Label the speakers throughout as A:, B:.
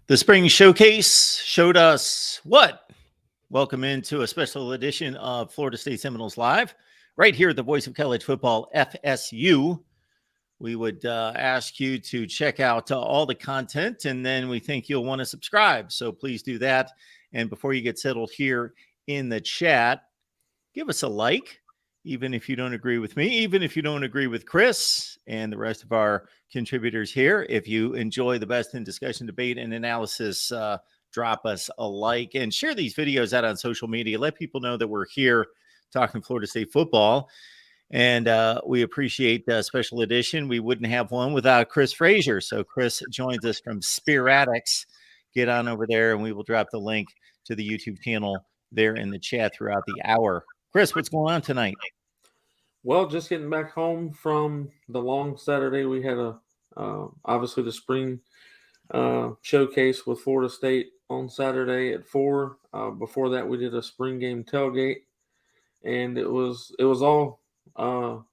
A: The spring showcase showed us what? Welcome into a special edition of Florida State Seminoles Live, right here at the Voice of College Football, FSU. We would ask you to check out all the content, and then we think you'll want to subscribe. So please do that. And before you get settled here in the chat, give us a like, even if you don't agree with me, even if you don't agree with Chris and the rest of our contributors here. If you enjoy the best in discussion, debate, and analysis, drop us a like and share these videos out on social media. Let people know that we're here talking Florida State football. And we appreciate the special edition. We wouldn't have one without Chris Frazier. So Chris joins us from Spiratics. Get on over there, and we will drop the link to the YouTube channel there in the chat throughout the hour. Chris, what's going on tonight?
B: Well, just getting back home from the long Saturday. We had obviously the spring showcase with Florida State on Saturday at 4. Before that, we did a spring game tailgate, and it was all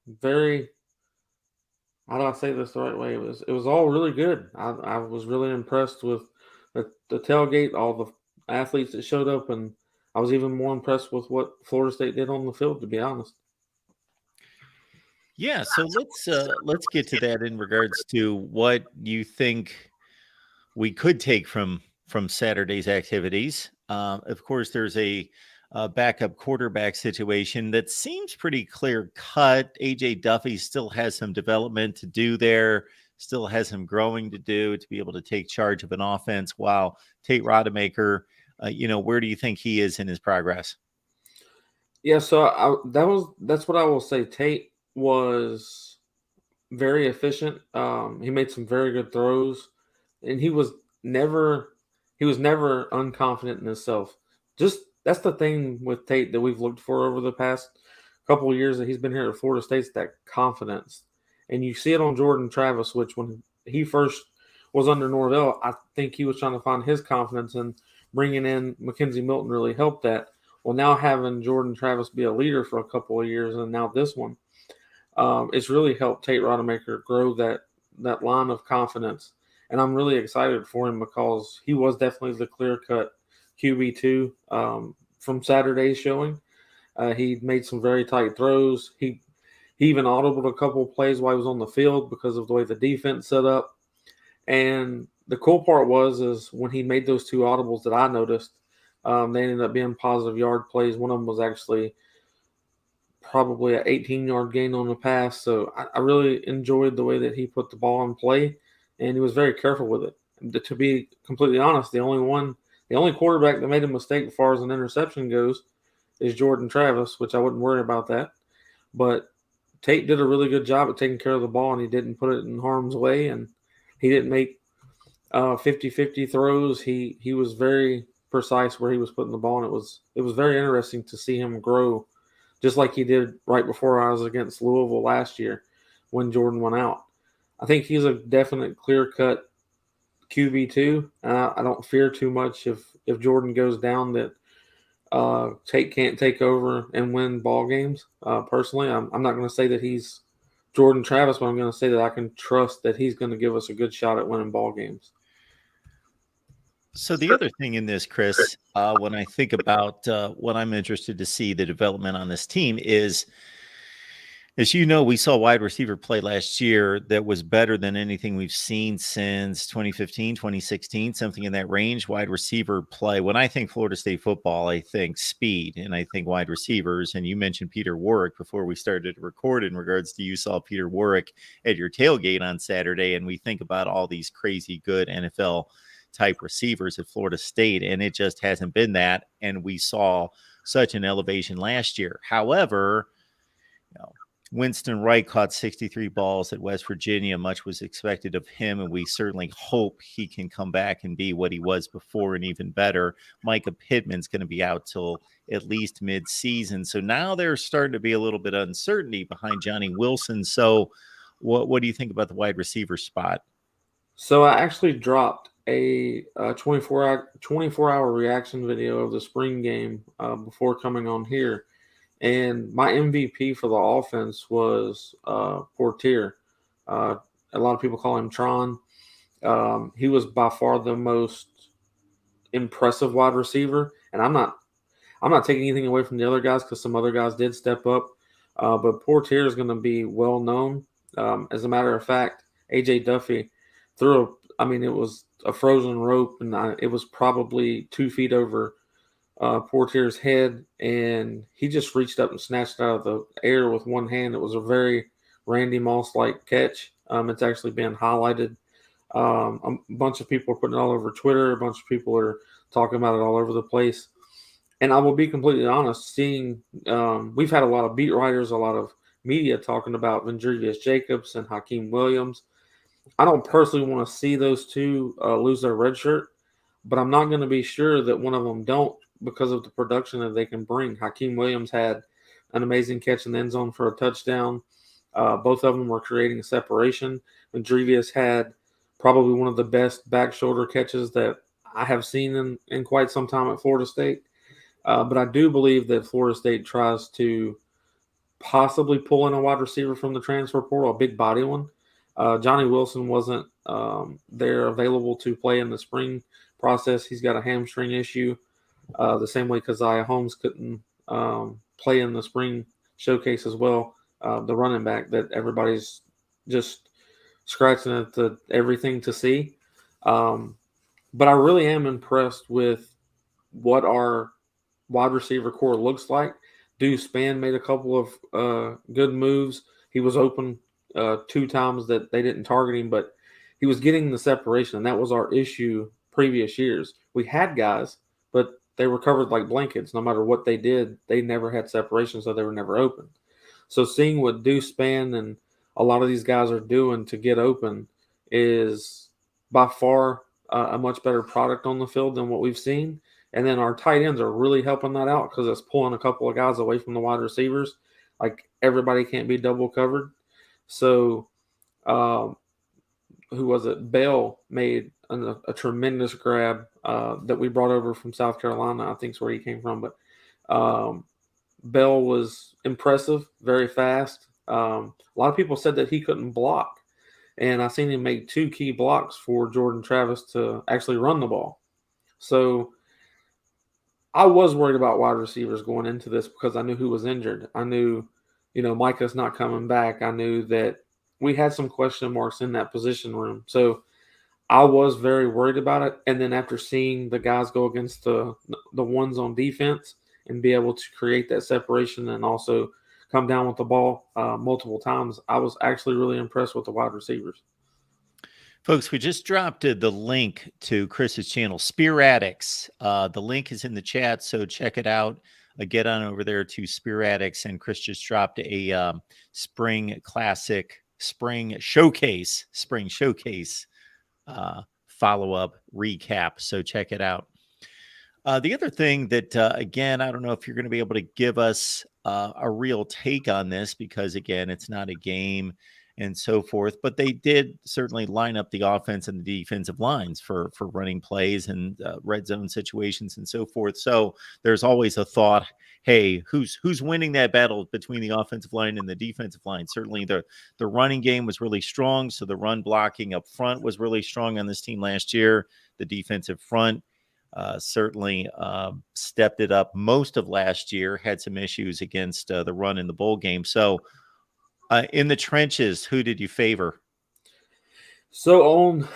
B: very. How do I say this the right way? It was all really good. I was really impressed with the tailgate, all the athletes that showed up, and I was even more impressed with what Florida State did on the field, to be honest.
A: Yeah, so let's get to that in regards to what you think we could take from Saturday's activities. Of course, there's a backup quarterback situation that seems pretty clear cut. AJ Duffy still has some development to do there, still has some growing to do to be able to take charge of an offense. While Tate Rodemaker, where do you think he is in his progress?
B: Yeah, so that's what I will say. Tate was very efficient. He made some very good throws, and he was never unconfident in himself. Just that's the thing with Tate that we've looked for over the past couple of years that he's been here at Florida State's that confidence, and you see it on Jordan Travis, which when he first was under Norvell, I think he was trying to find his confidence, and bringing in Mackenzie Milton really helped that. Well, now having Jordan Travis be a leader for a couple of years, and now this one, it's really helped Tate Rodemaker grow that line of confidence. And I'm really excited for him because he was definitely the clear-cut QB2 from Saturday's showing. He made some very tight throws. He even audibled a couple of plays while he was on the field because of the way the defense set up. And the cool part is when he made those two audibles that I noticed, they ended up being positive yard plays. One of them was actually probably an 18-yard gain on the pass. So I really enjoyed the way that he put the ball in play, and he was very careful with it. To be completely honest, the only quarterback that made a mistake as far as an interception goes is Jordan Travis, which I wouldn't worry about that. But Tate did a really good job at taking care of the ball, and he didn't put it in harm's way, and he didn't make 50-50 throws. He was very precise where he was putting the ball, and it was very interesting to see him grow, just like he did right before I was against Louisville last year when Jordan went out. I think he's a definite clear-cut QB2. I don't fear too much if Jordan goes down that Tate can't take over and win ball games. Personally, I'm not going to say that he's Jordan Travis, but I'm going to say that I can trust that he's going to give us a good shot at winning ball games.
A: So the other thing in this, Chris, when I think about what I'm interested to see the development on this team is, as you know, we saw wide receiver play last year that was better than anything we've seen since 2015, 2016, something in that range. Wide receiver play. When I think Florida State football, I think speed, and I think wide receivers. And you mentioned Peter Warrick before we started to record in regards to you saw Peter Warrick at your tailgate on Saturday, and we think about all these crazy good NFL type receivers at Florida State, and it just hasn't been that. And we saw such an elevation last year. However, Winston Wright caught 63 balls at West Virginia. Much was expected of him, and we certainly hope he can come back and be what he was before and even better. Micah Pittman's going to be out till at least mid-season. So now there's starting to be a little bit of uncertainty behind Johnny Wilson. So what do you think about the wide receiver spot?
B: So I actually dropped a 24-hour reaction video of the spring game before coming on here. And my MVP for the offense was Portier. A lot of people call him Tron. He was by far the most impressive wide receiver. And I'm not taking anything away from the other guys because some other guys did step up. But Portier is going to be well known. As a matter of fact, AJ Duffy threw it was a frozen rope, and it was probably 2 feet over Portier's head, and he just reached up and snatched it out of the air with one hand. It was a very Randy Moss-like catch. It's actually been highlighted. A bunch of people are putting it all over Twitter. A bunch of people are talking about it all over the place. And I will be completely honest, we've had a lot of beat writers, a lot of media talking about Vendrivius Jacobs and Hakeem Williams. I don't personally want to see those two lose their red shirt, but I'm not going to be sure that one of them don't because of the production that they can bring. Hakeem Williams had an amazing catch in the end zone for a touchdown. Both of them were creating separation. Vendrivius had probably one of the best back shoulder catches that I have seen in quite some time at Florida State. But I do believe that Florida State tries to possibly pull in a wide receiver from the transfer portal, a big body one. Johnny Wilson wasn't there available to play in the spring process. He's got a hamstring issue, the same way Keziah Holmes couldn't play in the spring showcase as well. The running back that everybody's just scratching at everything to see. But I really am impressed with what our wide receiver core looks like. Deuce Spann made a couple of good moves. He was open 2 times that they didn't target him, but he was getting the separation, and that was our issue previous years. We had guys, but they were covered like blankets. No matter what they did, they never had separation, so they were never open. So seeing what Deuce Spann and a lot of these guys are doing to get open is by far a much better product on the field than what we've seen. And then our tight ends are really helping that out because it's pulling a couple of guys away from the wide receivers. Like, everybody can't be double covered. So, who was it? Bell made a tremendous grab that we brought over from South Carolina, I think is where he came from. But Bell was impressive, very fast. A lot of people said that he couldn't block. And I seen him make 2 key blocks for Jordan Travis to actually run the ball. So I was worried about wide receivers going into this because I knew who was injured. I knew, Micah's not coming back. I knew that we had some question marks in that position room. So I was very worried about it. And then after seeing the guys go against the ones on defense and be able to create that separation and also come down with the ball multiple times, I was actually really impressed with the wide receivers.
A: Folks, we just dropped the link to Chris's channel, Spear Addicts. The link is in the chat, so check it out. Get on over there to Spear Addicts, and Chris just dropped a spring showcase follow-up recap, so check it out. The other thing that, again, I don't know if you're going to be able to give us a real take on this because, again, it's not a game and so forth, but they did certainly line up the offense and the defensive lines for running plays and red zone situations and so forth. So there's always a thought, hey, who's winning that battle between the offensive line and the defensive line? Certainly the running game was really strong, so the run blocking up front was really strong on this team last year. The defensive front certainly stepped it up most of last year, had some issues against the run in the bowl game. So in the trenches, who did you favor?
B: So on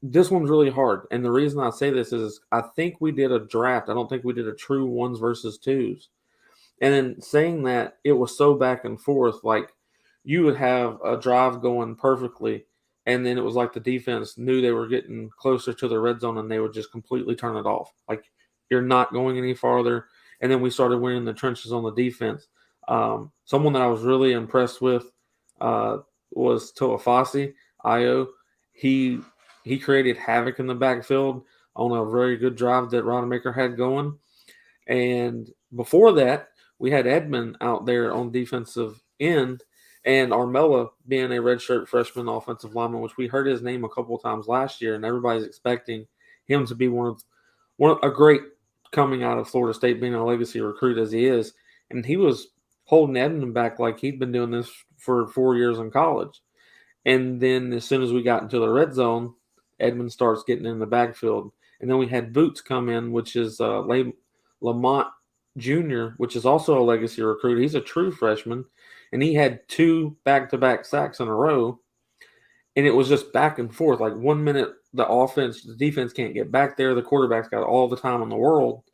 B: this one's really hard. And the reason I say this is I think we did a draft. I don't think we did a true 1s versus 2s. And then saying that, it was so back and forth. Like, you would have a drive going perfectly, and then it was like the defense knew they were getting closer to the red zone, and they would just completely turn it off. Like, you're not going any farther. And then we started winning the trenches on the defense. Someone that I was really impressed with was Toafasi, Io. He created havoc in the backfield on a very good drive that Rodemaker had going. And before that, we had Edmond out there on defensive end, and Armella being a redshirt freshman offensive lineman, which we heard his name a couple of times last year, and everybody's expecting him to be one of a great coming out of Florida State, being a legacy recruit as he is. And he was holding Edmond back like he'd been doing this for 4 years in college. And then as soon as we got into the red zone, Edmond starts getting in the backfield. And then we had Boots come in, which is Lamont Jr., which is also a legacy recruit. He's a true freshman, and he had 2 back-to-back sacks in a row. And it was just back and forth. Like 1 minute, the defense can't get back there. The quarterback's got all the time in the world.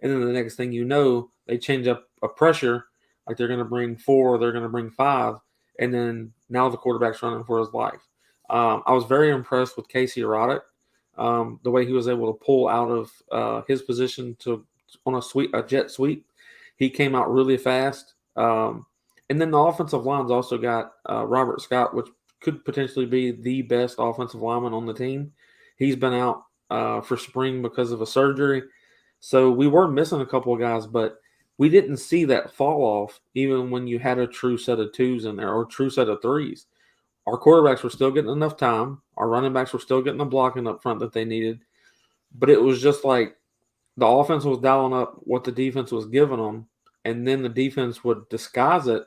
B: And then the next thing you know, they change up a pressure. Like they're going to bring 4, they're going to bring 5. And then now the quarterback's running for his life. I was very impressed with Casey Roddick, the way he was able to pull out of his position on a jet sweep. He came out really fast. And then the offensive line's also got Robert Scott, which could potentially be the best offensive lineman on the team. He's been out for spring because of a surgery. So we were missing a couple of guys, but we didn't see that fall off even when you had a true set of 2s in there or a true set of 3s. Our quarterbacks were still getting enough time. Our running backs were still getting the blocking up front that they needed. But it was just like the offense was dialing up what the defense was giving them, and then the defense would disguise it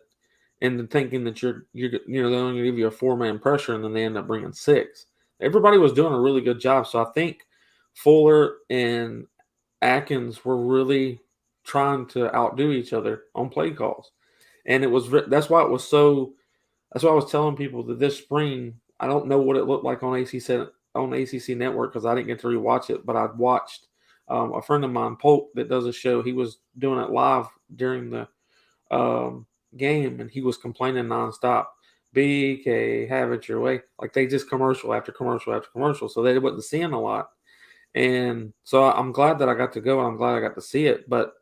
B: into thinking that they're only going to give you a 4-man pressure, and then they end up bringing 6. Everybody was doing a really good job. So I think Fuller and Atkins were really trying to outdo each other on play calls. And that's why I was telling people that this spring, I don't know what it looked like on ACC Network because I didn't get to rewatch it, but I'd watched a friend of mine, Polk, that does a show. He was doing it live during the game, and he was complaining nonstop. BK, have it your way. Like they just commercial after commercial after commercial, so they wasn't seeing a lot. And so I'm glad that I got to go, and I'm glad I got to see it. But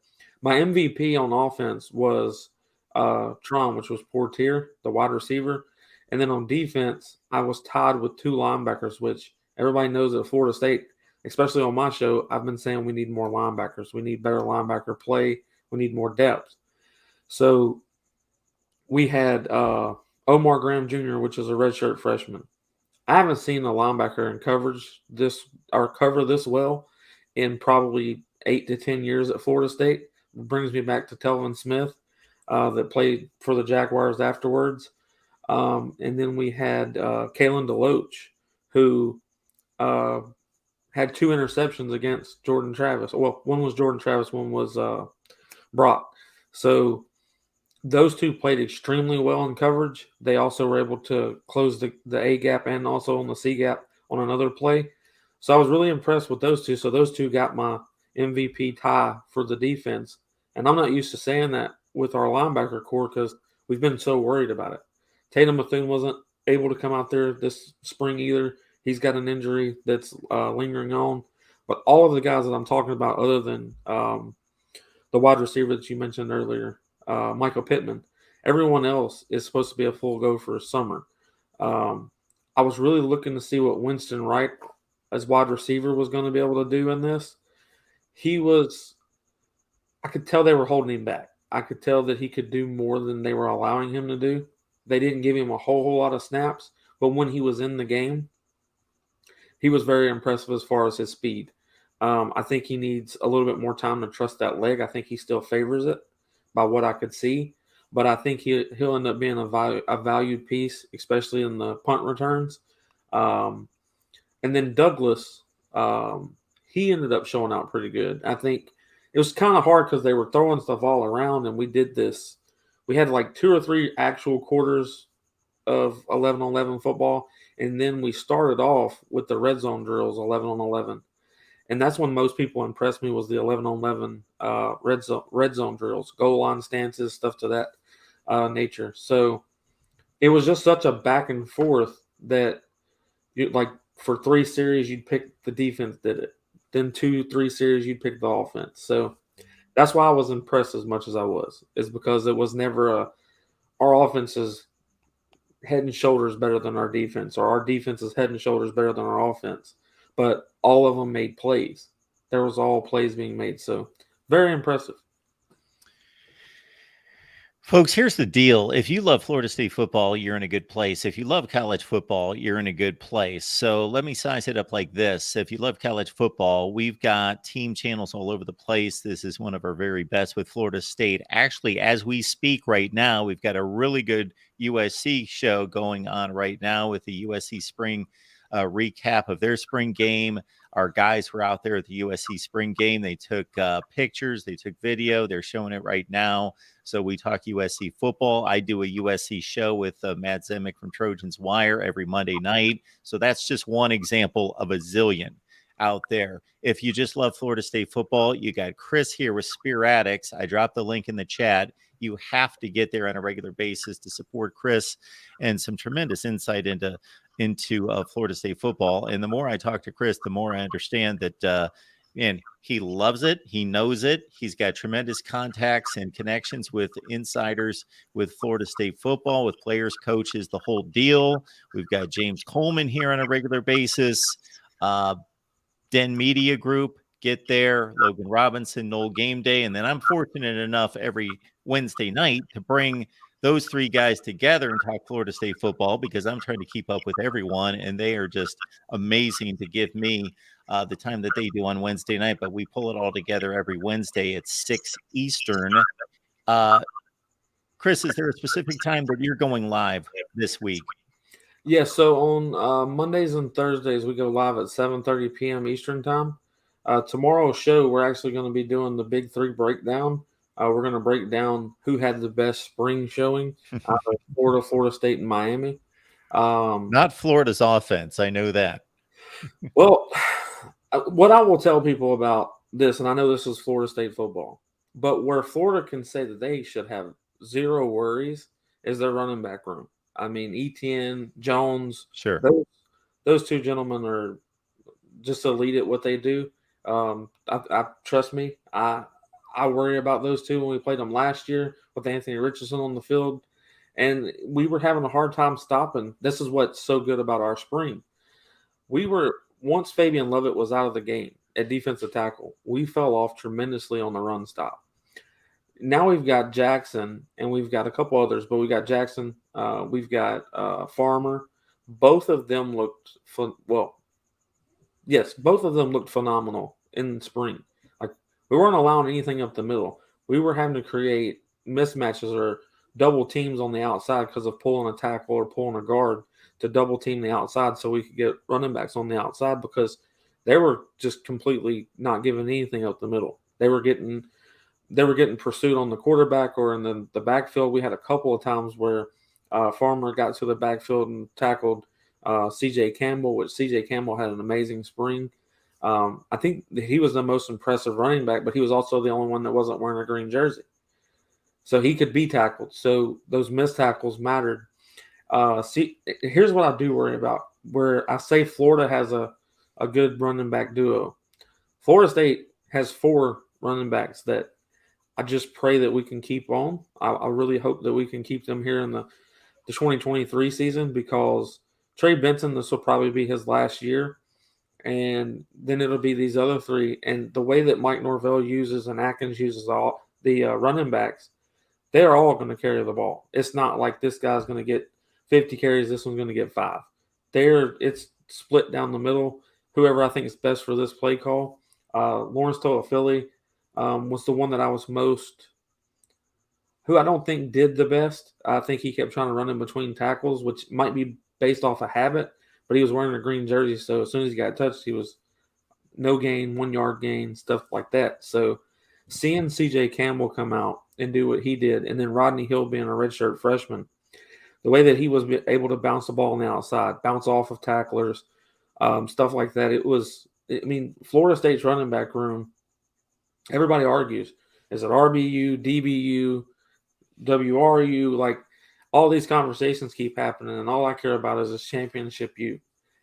B: my MVP on offense was Tron, which was Portier, the wide receiver. And then on defense, I was tied with 2 linebackers, which everybody knows at Florida State, especially on my show, I've been saying we need more linebackers. We need better linebacker play. We need more depth. So we had Omar Graham Jr., which is a redshirt freshman. I haven't seen a linebacker in cover this well in probably 8 to 10 years at Florida State. It brings me back to Telvin Smith that played for the Jaguars afterwards. And then we had Kalen DeLoach, who had 2 interceptions against Jordan Travis. Well, one was Jordan Travis, one was Brock. So those 2 played extremely well in coverage. They also were able to close the A gap and also on the C gap on another play. So I was really impressed with those 2. So those 2 got my MVP tie for the defense. And I'm not used to saying that with our linebacker core because we've been so worried about it. Tatum Bethune wasn't able to come out there this spring either. He's got an injury that's lingering on. But all of the guys that I'm talking about, other than the wide receiver that you mentioned earlier, Michael Pittman, everyone else is supposed to be a full go for summer. I was really looking to see what Winston Wright as wide receiver was going to be able to do in this. I could tell they were holding him back. I could tell that he could do more than they were allowing him to do. They didn't give him a whole lot of snaps, but when he was in the game, he was very impressive as far as his speed. I think he needs a little bit more time to trust that leg. I think he still favors it by what I could see, but I think he'll end up being a valued piece, especially in the punt returns. And then Douglas, he ended up showing out pretty good. I think it was kind of hard because they were throwing stuff all around, and we did this. We had like 2 or 3 actual quarters of 11-on-11 football, and then we started off with the red zone drills, 11-on-11. And that's when most people impressed me was the 11-on-11 red zone drills, goal line stances, stuff to that nature. So it was just such a back and forth that for 3 series, you'd pick the defense did it. Then 2-3 series, you'd pick the offense. So that's why I was impressed as much as I was, is because it was never our offense is head and shoulders better than our defense, or our defense is head and shoulders better than our offense. But all of them made plays. There was all plays being made. So very impressive.
A: Folks, here's the deal. If you love Florida State football, you're in a good place. If you love college football, you're in a good place. So let me size it up like this. If you love college football, we've got team channels all over the place. This is one of our very best with Florida State. Actually, as we speak right now, we've got a really good USC show going on right now with the USC Spring recap of their spring game. Our guys were out there at the USC spring game. They took pictures, they took video. They're showing it right now. So we talk USC football. I do a USC show with Matt Zemek from Trojans Wire every Monday night. So that's just one example of a zillion out there. If you just love Florida State football, you got Chris here with Spear Addicts. I dropped the link in the chat. You have to get there on a regular basis to support Chris and some tremendous insight into Florida State football. And the more I talk to Chris, the more I understand that, man, he loves it. He knows it. He's got tremendous contacts and connections with insiders with Florida State football, with players, coaches, the whole deal. We've got James Coleman here on a regular basis. Den Media Group, get there. Logan Robinson, Noel Game Day. And then I'm fortunate enough every Wednesday night to bring those three guys together and talk Florida State football, because I'm trying to keep up with everyone, and they are just amazing to give me the time that they do on Wednesday night. But we pull it all together every Wednesday at 6 Eastern. Chris, is there a specific time that you're going live this week?
B: Yeah, so on Mondays and Thursdays, we go live at 7:30 p.m. Eastern time. Tomorrow's show, we're actually going to be doing the Big Three breakdown. We're going to break down who had the best spring showing out of Florida, Florida State, and Miami.
A: Not Florida's offense. I know that.
B: Well, what I will tell people about this, and I know this is Florida State football, but where Florida can say that they should have zero worries is their running back room. I mean, Etienne, Jones,
A: sure,
B: those two gentlemen are just elite at what they do. I trust me. I worry about those two when we played them last year with Anthony Richardson on the field, and we were having a hard time stopping. This is what's so good about our spring. Once Fabian Lovett was out of the game at defensive tackle, we fell off tremendously on the run stop. Now we've got Jackson, and we've got a couple others, but we got Jackson. We've got Farmer. Both of them looked both of them looked phenomenal in spring. Like, we weren't allowing anything up the middle. We were having to create mismatches or double teams on the outside because of pulling a tackle or pulling a guard to double team the outside so we could get running backs on the outside, because they were just completely not giving anything up the middle. They were getting pursued on the quarterback or in the backfield. We had a couple of times where Farmer got to the backfield and tackled C.J. Campbell, which C.J. Campbell had an amazing spring. I think he was the most impressive running back, but he was also the only one that wasn't wearing a green jersey. So he could be tackled. So those missed tackles mattered. Here's what I do worry about, where I say Florida has a good running back duo. Florida State has 4 running backs that I just pray that we can keep on. I really hope that we can keep them here in the 2023 season, because Trey Benson, this will probably be his last year, and then it'll be these other 3. And the way that Mike Norvell uses and Atkins uses all the running backs, they're all going to carry the ball. It's not like this guy's going to get 50 carries, this one's going to get 5. It's split down the middle. Whoever I think is best for this play call. Lawrence Toafili was the one that I was who I don't think did the best. I think he kept trying to run in between tackles, which might be based off a habit, but he was wearing a green jersey, so as soon as he got touched, he was no gain, 1 yard gain, stuff like that. So seeing C.J. Campbell come out and do what he did, and then Rodney Hill being a redshirt freshman, the way that he was able to bounce the ball on the outside, bounce off of tacklers, stuff like that, Florida State's running back room, everybody argues, is it RBU, DBU, WRU? Like, all these conversations keep happening, and all I care about is this championship U.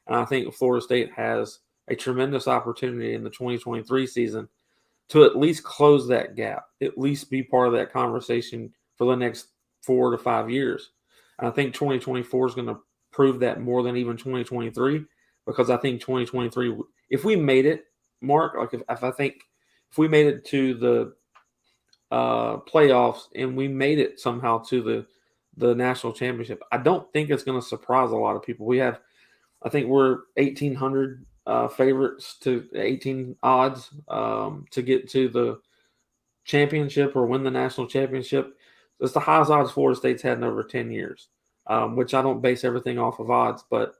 B: And I think Florida State has a tremendous opportunity in the 2023 season to at least close that gap, at least be part of that conversation for the next 4 to 5 years. And I think 2024 is going to prove that more than even 2023, because I think 2023, if we made it, Mark, like if we made it to the playoffs and we made it somehow to the national championship, I don't think it's going to surprise a lot of people. I think we're 1,800 favorites to 18 odds to get to the championship or win the national championship. It's the highest odds Florida State's had in over 10 years, which I don't base everything off of odds, but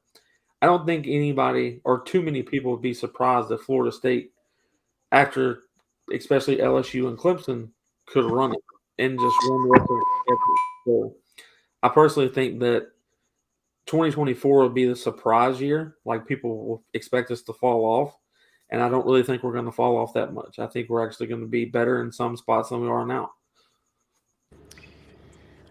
B: I don't think anybody or too many people would be surprised if Florida State, after especially LSU and Clemson, could run it and just run the rest of the schedule. So I personally think that 2024 will be the surprise year. Like people will expect us to fall off. And I don't really think we're going to fall off that much. I think we're actually going to be better in some spots than we are now.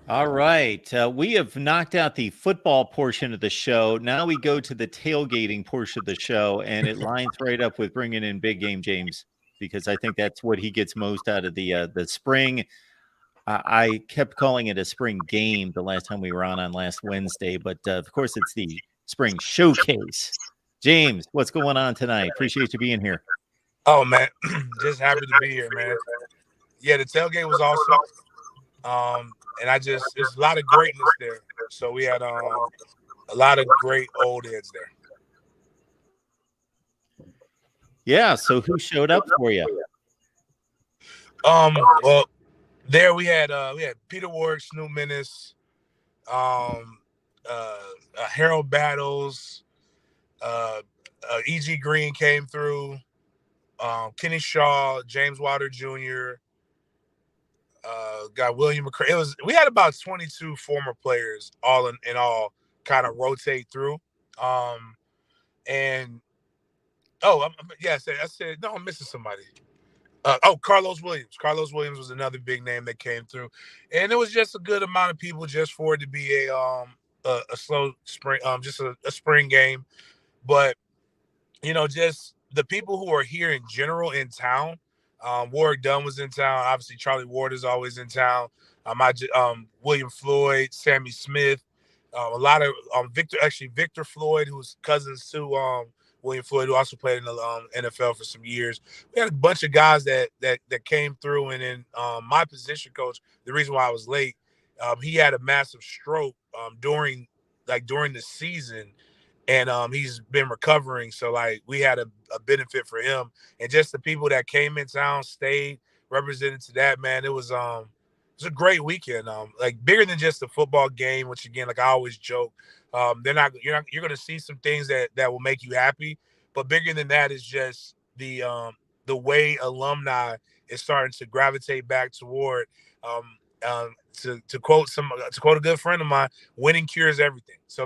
A: All right. We have knocked out the football portion of the show. Now we go to the tailgating portion of the show, and it lines right up with bringing in Big Game James, because I think that's what he gets most out of the spring. I kept calling it a spring game the last time we were on last Wednesday, but of course it's the spring showcase. James, what's going on tonight? Appreciate you being here.
C: Oh, man. Just happy to be here, man. Yeah, the tailgate was awesome. And there's a lot of greatness there. So we had a lot of great old heads there.
A: Yeah. So who showed up for you?
C: Well, there we had Peter Ward, Snoop Menace, Harold Battles, E.G. Green came through, Kenny Shaw, James Wilder Jr., got William McCray. We had about 22 former players all in all kind of rotate through. I said no, I'm missing somebody. Carlos Williams. Carlos Williams was another big name that came through, and it was just a good amount of people just for it to be a slow spring, just a spring game. But just the people who are here in general in town. Warwick Dunn was in town. Obviously, Charlie Ward is always in town. William Floyd, Sammy Smith, a lot of Victor Floyd, who's cousins to William Floyd, who also played in the NFL for some years. We had a bunch of guys that came through, and then my position coach, the reason why I was late, he had a massive stroke during the season. And he's been recovering. So, we had a benefit for him. And just the people that came in town, stayed, represented to that, man, it was a great weekend. Bigger than just a football game, which, again, I always joke, you're going to see some things that will make you happy. But bigger than that is just the way alumni is starting to gravitate back toward to quote a good friend of mine, winning cures everything. So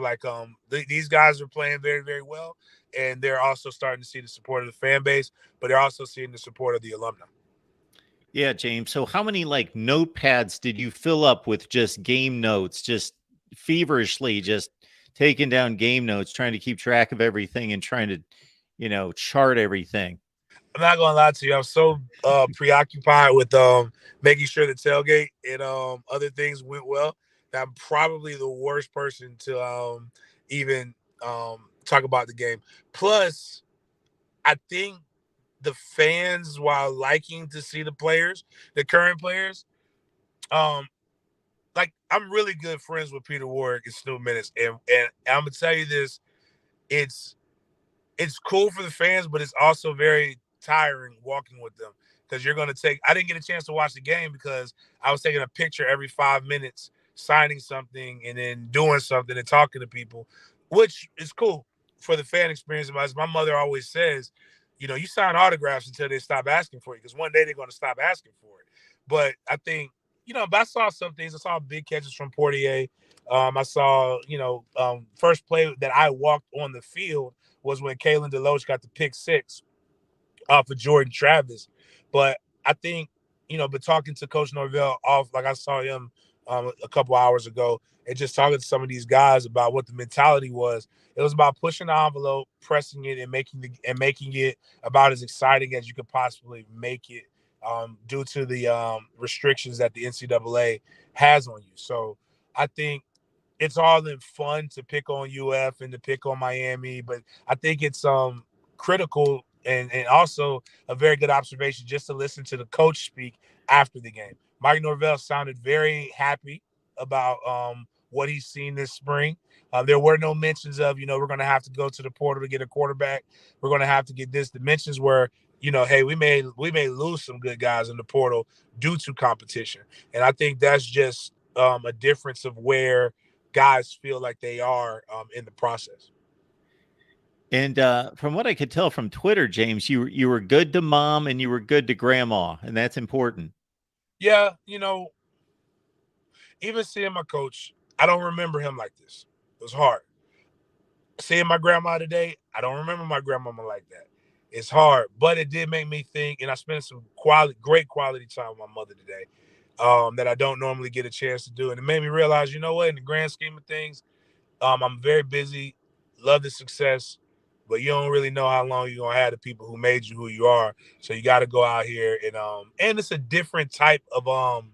C: these guys are playing very, very well, and they're also starting to see the support of the fan base, but they're also seeing the support of the alumni.
A: Yeah, James. So how many notepads did you fill up with just game notes, just feverishly just taking down game notes, trying to keep track of everything and trying to, chart everything?
C: I'm not gonna lie to you. I'm so preoccupied with making sure the tailgate and other things went well that I'm probably the worst person to even talk about the game. Plus, I think the fans, while liking to see the players, the current players, I'm really good friends with Peter Ward and Snoop Menace, and I'm gonna tell you this, it's cool for the fans, but it's also very tiring walking with them because I didn't get a chance to watch the game because I was taking a picture every 5 minutes, signing something and then doing something and talking to people, which is cool for the fan experience. As my mother always says, you sign autographs until they stop asking for it, because one day they're going to stop asking for it. But I think, but I saw some things. I saw big catches from Portier. I saw, first play that I walked on the field was when Kalen DeLoach got the pick six off of Jordan Travis. But I think, but talking to Coach Norvell I saw him a couple hours ago, and just talking to some of these guys about what the mentality was. It was about pushing the envelope, pressing it, and making it about as exciting as you could possibly make it, due to the restrictions that the NCAA has on you. So I think it's all in fun to pick on UF and to pick on Miami, but I think it's critical and also a very good observation just to listen to the coach speak after the game. Mike Norvell sounded very happy about what he's seen this spring. There were no mentions of, we're going to have to go to the portal to get a quarterback. We're going to have to get this. The mentions were, hey, we may lose some good guys in the portal due to competition. And I think that's just a difference of where guys feel like they are in the process.
A: And from what I could tell from Twitter, James, you were good to mom and you were good to grandma, and that's important.
C: Yeah, even seeing my coach, I don't remember him like this. It was hard. Seeing my grandma today, I don't remember my grandmama like that. It's hard, but it did make me think, and I spent some great quality time with my mother today, that I don't normally get a chance to do. And it made me realize, you know what, in the grand scheme of things, I'm very busy, love the success, but you don't really know how long you're gonna have the people who made you who you are. So you got to go out here and it's a different type of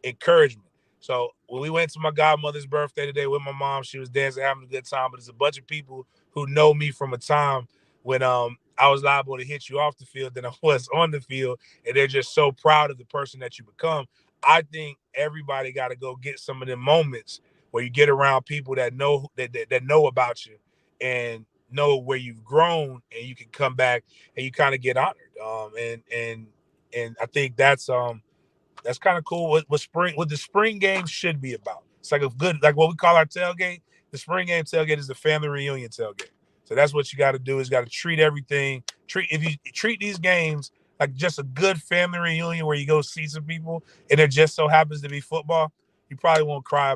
C: encouragement. So when we went to my godmother's birthday today with my mom, she was dancing, having a good time. But it's a bunch of people who know me from a time when I was liable to hit you off the field than I was on the field, and they're just so proud of the person that you become. I think everybody got to go get some of them moments where you get around people that know that know about you and know where you've grown, and you can come back and you kind of get honored. And I think that's kind of cool. What the spring game should be about. It's like a good, like what we call our tailgate. The spring game tailgate is the family reunion tailgate. So that's what you got to do. Is got to treat everything. If you treat these games like just a good family reunion where you go see some people, and it just so happens to be football, you probably won't cry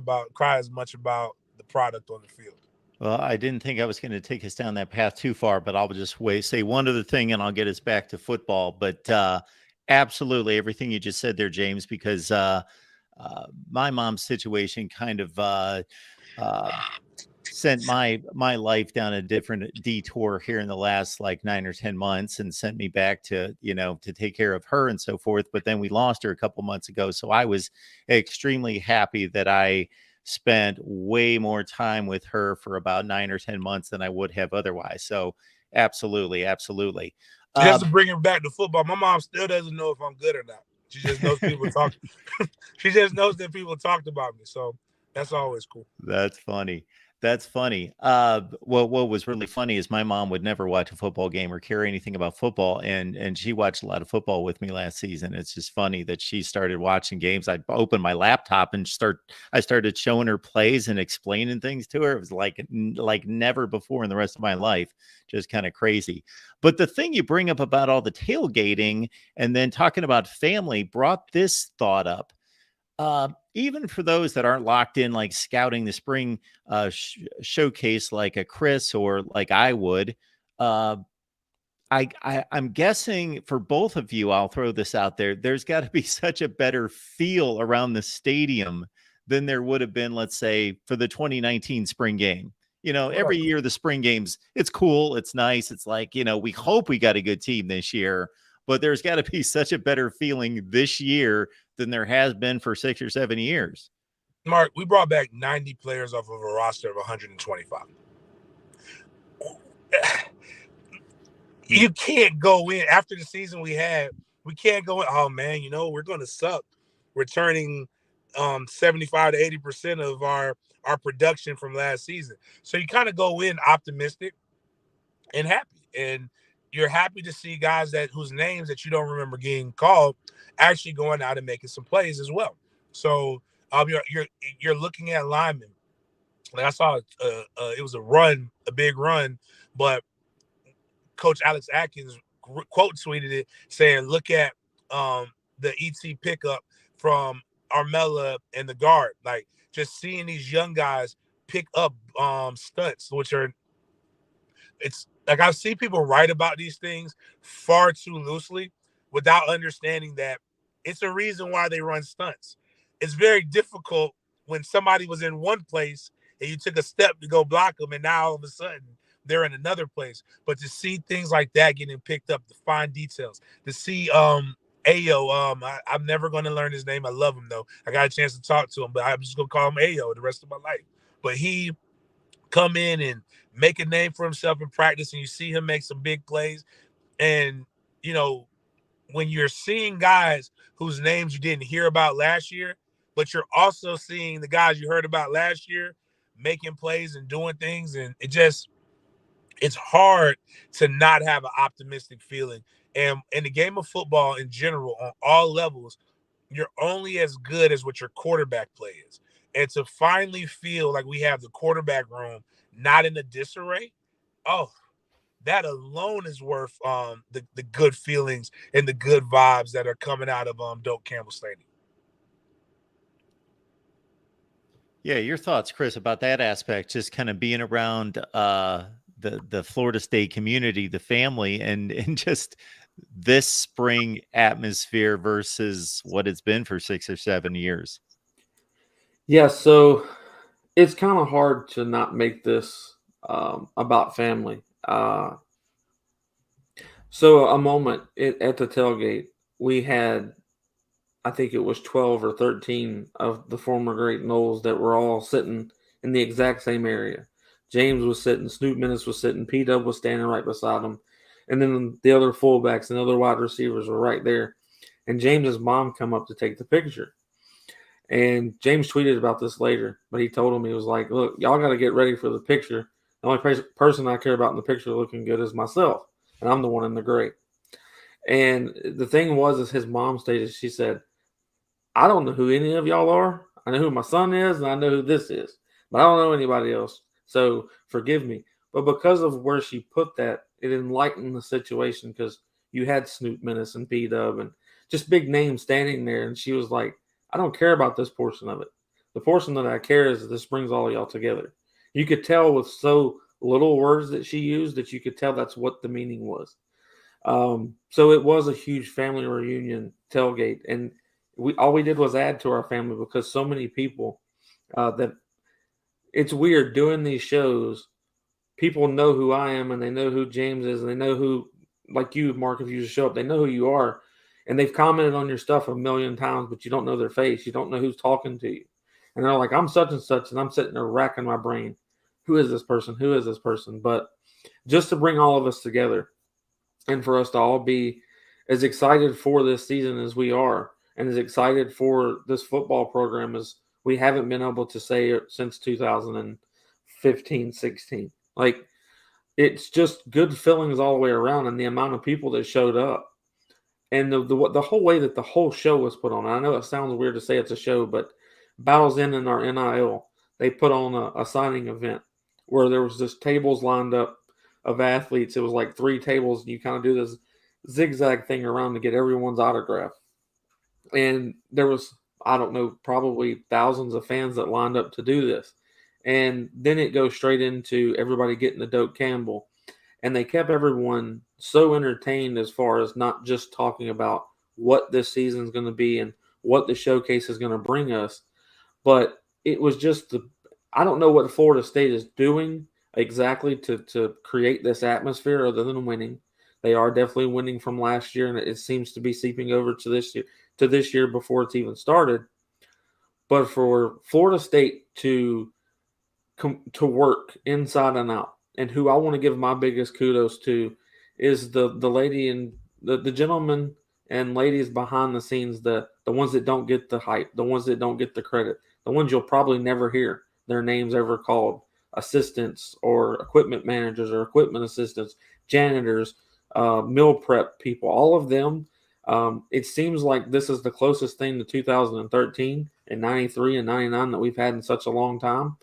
C: as much about the product on the field.
A: Well, I didn't think I was going to take us down that path too far, but I'll just say one other thing and I'll get us back to football. But absolutely everything you just said there, James, because my mom's situation kind of sent my life down a different detour here in the last like 9 or 10 months and sent me back to, to take care of her and so forth. But then we lost her a couple months ago. So I was extremely happy that I spent way more time with her for about 9 or 10 months than I would have otherwise. So absolutely.
C: Just to bring her back to football, my mom still doesn't know if I'm good or not. She just knows people talk. She just knows that people talked about me. So that's always cool.
A: That's funny. Well, what was really funny is my mom would never watch a football game or care anything about football, and she watched a lot of football with me last season. It's just funny that she started watching games. I opened my laptop and I started showing her plays and explaining things to her. It was like never before in the rest of my life. Just kind of crazy. But the thing you bring up about all the tailgating and then talking about family brought this thought up. Even for those that aren't locked in, like scouting the spring showcase, like a Chris or like I would, I'm guessing for both of you, I'll throw this out there. There's got to be such a better feel around the stadium than there would have been, let's say, for the 2019 spring game. Every year the spring games, it's cool, it's nice. It's like, we hope we got a good team this year, but there's got to be such a better feeling this year than there has been for 6 or 7 years.
C: Mark, we brought back 90 players off of a roster of 125. You can't go in after the season we had. We can't go in. Oh man, we're going to suck. Returning 75 to 80% of our production from last season. So you kind of go in optimistic and happy, and you're happy to see guys whose names that you don't remember getting called actually going out and making some plays as well. So you're looking at linemen. Like I saw, it was a big run, but Coach Alex Atkins quote tweeted it saying, "Look at the ET pickup from Armella and the guard. Like just seeing these young guys pick up stunts, it's like I've seen people write about these things far too loosely without understanding that it's a reason why they run stunts. It's very difficult when somebody was in one place and you took a step to go block them, and now all of a sudden they're in another place. But to see things like that getting picked up, the fine details, to see Ayo, I'm never going to learn his name. I love him though. I got a chance to talk to him, but I'm just going to call him Ayo the rest of my life. But he come in and make a name for himself in practice, and you see him make some big plays. And, when you're seeing guys whose names you didn't hear about last year, but you're also seeing the guys you heard about last year making plays and doing things, and it's hard to not have an optimistic feeling. And in the game of football in general, on all levels, you're only as good as what your quarterback play is. And to finally feel like we have the quarterback room not in a disarray, that alone is worth the good feelings and the good vibes that are coming out of Doak Campbell Stadium.
A: Yeah, your thoughts, Chris, about that aspect, just kind of being around the Florida State community, the family, and just this spring atmosphere versus what it's been for 6 or 7 years.
B: Yeah, so it's kind of hard to not make this about family. So a moment at the tailgate, we had, I think it was 12 or 13 of the former great Knowles that were all sitting in the exact same area. James was sitting, Snoop Minnis was sitting, P-Dub was standing right beside him. And then the other fullbacks and other wide receivers were right there. And James's mom come up to take the picture. And James tweeted about this later, but he told him, he was like, look, y'all got to get ready for the picture. The only person I care about in the picture looking good is myself. And I'm the one in the gray. And the thing was, is his mom stated, she said, I don't know who any of y'all are. I know who my son is, and I know who this is, but I don't know anybody else. So forgive me. But because of where she put that, it enlightened the situation, because you had Snoop Minnis and P-Dub and just big names standing there. And she was like, I don't care about this portion of it. The portion that I care is that this brings all of y'all together. You could tell with so little words that she used that you could tell that's what the meaning was. So it was a huge family reunion tailgate. And all we did was add to our family, because so many people that it's weird doing these shows. People know who I am, and they know who James is, and they know who, like you, Mark, if you just show up, they know who you are, and they've commented on your stuff a million times, but you don't know their face. You don't know who's talking to you. And they're like, I'm such and such, and I'm sitting there racking my brain. Who is this person? Who is this person? But just to bring all of us together and for us to all be as excited for this season as we are, and as excited for this football program as we haven't been able to say since 2015-16. Like, it's just good feelings all the way around, and the amount of people that showed up, and the whole way that the whole show was put on. I know it sounds weird to say it's a show, but Battles in our NIL, they put on a signing event where there was just tables lined up of athletes. It was like 3 tables, and you kind of do this zigzag thing around to get everyone's autograph. And there was, I don't know, probably thousands of fans that lined up to do this. And then it goes straight into everybody getting the Doak Campbell. And they kept everyone so entertained, as far as not just talking about what this season is going to be and what the showcase is going to bring us, but it was just I don't know what Florida State is doing exactly to create this atmosphere other than winning. They are definitely winning from last year, and it seems to be seeping over to this year before it's even started. But for Florida State to work inside and out, and who I want to give my biggest kudos to is the lady and the gentleman and ladies behind the scenes, the ones that don't get the hype, the ones that don't get the credit, the ones you'll probably never hear their names ever called, assistants or equipment managers or equipment assistants, janitors, meal prep people, all of them. It seems like this is the closest thing to 2013 and 93 and 99 that we've had in such a long time,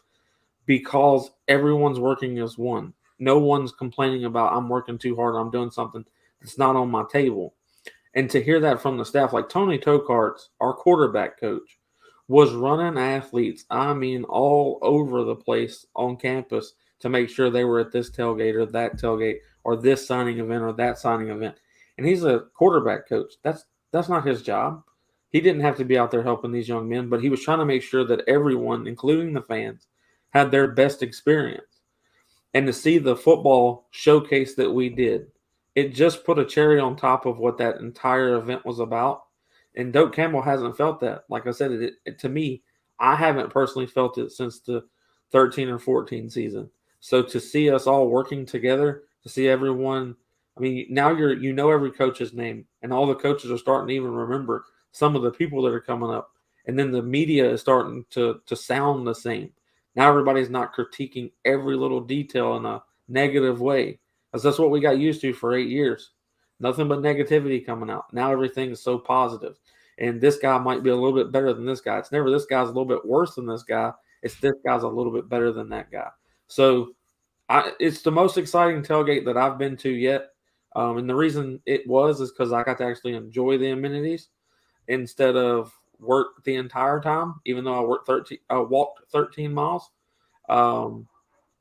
B: because everyone's working as one. No one's complaining about, I'm working too hard, I'm doing something that's not on my table. And to hear that from the staff, like Tony Tokarts, our quarterback coach, was running athletes, I mean, all over the place on campus to make sure they were at this tailgate or that tailgate or this signing event or that signing event. And he's a quarterback coach. That's not his job. He didn't have to be out there helping these young men, but he was trying to make sure that everyone, including the fans, had their best experience. And to see the football showcase that we did, it just put a cherry on top of what that entire event was about. And Doak Campbell hasn't felt that. Like I said, to me, I haven't personally felt it since the 13 or 14 season. So to see us all working together, to see everyone, I mean, now you know every coach's name, and all the coaches are starting to even remember some of the people that are coming up. And then the media is starting to sound the same. Now everybody's not critiquing every little detail in a negative way, because that's what we got used to for 8 years. Nothing but negativity coming out. Now everything is so positive. And this guy might be a little bit better than this guy. It's never this guy's a little bit worse than this guy. It's this guy's a little bit better than that guy. So It's the most exciting tailgate that I've been to yet. And the reason it is because I got to actually enjoy the amenities instead of work the entire time, even though I walked 13 miles. Um,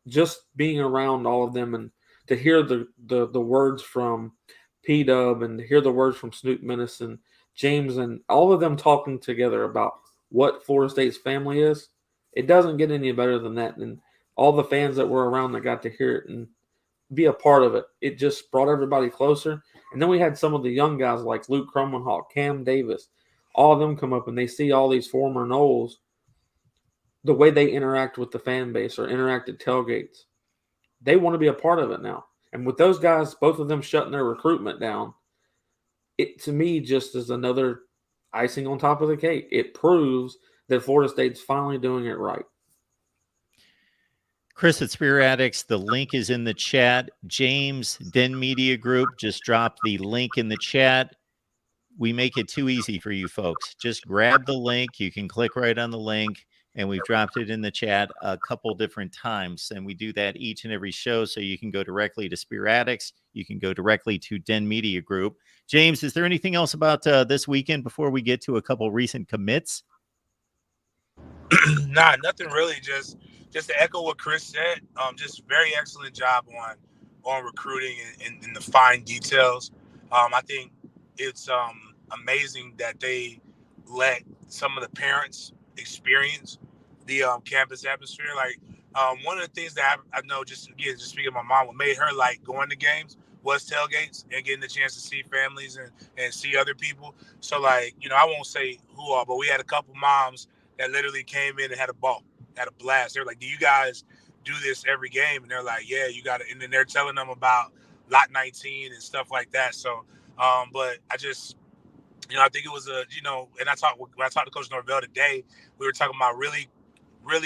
B: just being around all of them and to hear the words from P Dub and to hear the words from Snoop Menace and James and all of them talking together about what Florida State's family is, it doesn't get any better than that. And all the fans that were around that got to hear it and be a part of it, it just brought everybody closer. And then we had some of the young guys like Luke Cromenhawk, Cam Davis, all of them come up and they see all these former Noles, the way they interact with the fan base or interact at tailgates. They want to be a part of it now. And with those guys, both of them shutting their recruitment down, it to me just is another icing on top of the cake. It proves that Florida State's finally doing it right.
A: Chris at Spear Addicts, the link is in the chat. James, Den Media Group, just dropped the link in the chat. We make it too easy for you folks. Just grab the link. You can click right on the link, and we've dropped it in the chat a couple different times. And we do that each and every show, so you can go directly to Spear Addicts. You can go directly to Den Media Group. James, is there anything else about this weekend before we get to a couple recent commits?
C: Nah, nothing really. Just to echo what Chris said. Just very excellent job on recruiting and the fine details. I think it's amazing that they let some of the parents experience the campus atmosphere. Like one of the things that I know, just speaking of my mom, what made her like going to games was tailgates and getting the chance to see families and see other people. So like, I won't say who all, but we had a couple moms that literally came in and had a ball, had a blast. They're like, do you guys do this every game? And they're like, yeah, you got it. And then they're telling them about Lot 19 and stuff like that. So, but I just, I think it was and when I talked to Coach Norvell today, we were talking about really